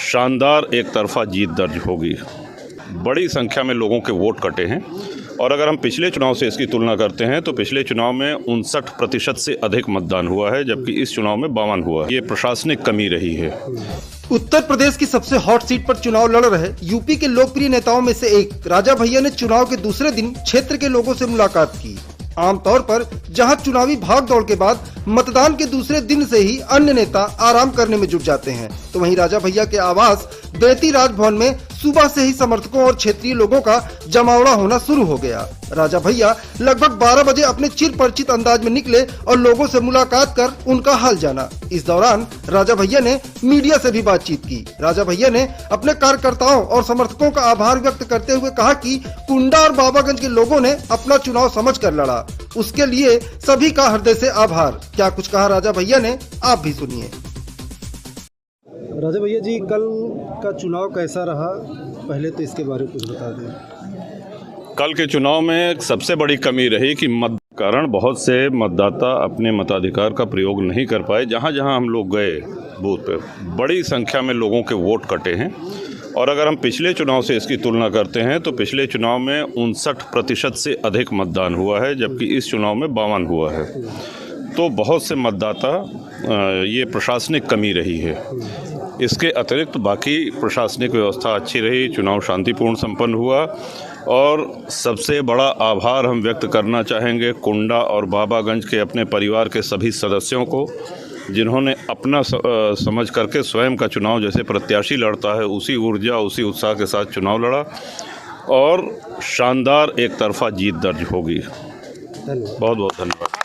शानदार एक तरफा जीत दर्ज होगी। बड़ी संख्या में लोगों के वोट कटे हैं और अगर हम पिछले चुनाव से इसकी तुलना करते हैं तो पिछले चुनाव में 59% से अधिक मतदान हुआ है, जबकि इस चुनाव में 52 हुआ है। ये प्रशासनिक कमी रही है। उत्तर प्रदेश की सबसे हॉट सीट पर चुनाव लड़ रहे यूपी के लोकप्रिय नेताओं में से एक राजा भैया ने चुनाव के दूसरे दिन क्षेत्र के लोगों से मुलाकात की। आमतौर पर जहां चुनावी भागदौड़ के बाद मतदान के दूसरे दिन से ही अन्य नेता आराम करने में जुट जाते हैं, तो वहीं राजा भैया के आवास बेती राजभवन में सुबह से ही समर्थकों और क्षेत्रीय लोगों का जमावड़ा होना शुरू हो गया। राजा भैया लगभग 12 बजे अपने चिर परिचित अंदाज में निकले और लोगों से मुलाकात कर उनका हाल जाना। इस दौरान राजा भैया ने मीडिया से भी बातचीत की। राजा भैया ने अपने कार्यकर्ताओं और समर्थकों का आभार व्यक्त करते हुए कहा कि कुंडा और बाबागंज के लोगों ने अपना चुनाव समझकर लड़ा, उसके लिए सभी का हृदय से आभार। क्या कुछ कहा राजा भैया ने, आप भी सुनिए। राजा भैया जी, कल का चुनाव कैसा रहा, पहले तो इसके बारे में कुछ बता दें। कल के चुनाव में सबसे बड़ी कमी रही कि मत कारण बहुत से मतदाता अपने मताधिकार का प्रयोग नहीं कर पाए। जहां जहां हम लोग गए बूथ पे, बड़ी संख्या में लोगों के वोट कटे हैं और अगर हम पिछले चुनाव से इसकी तुलना करते हैं तो पिछले चुनाव में 59% से अधिक मतदान हुआ है, जबकि इस चुनाव में 52 हुआ है। तो बहुत से मतदाता, ये प्रशासनिक कमी रही है। इसके अतिरिक्त बाकी प्रशासनिक व्यवस्था अच्छी रही, चुनाव शांतिपूर्ण संपन्न हुआ और सबसे बड़ा आभार हम व्यक्त करना चाहेंगे कुंडा और बाबागंज के अपने परिवार के सभी सदस्यों को, जिन्होंने अपना समझ करके स्वयं का चुनाव जैसे प्रत्याशी लड़ता है उसी ऊर्जा उसी उत्साह के साथ चुनाव लड़ा और शानदार एक तरफा जीत दर्ज होगी। बहुत बहुत धन्यवाद।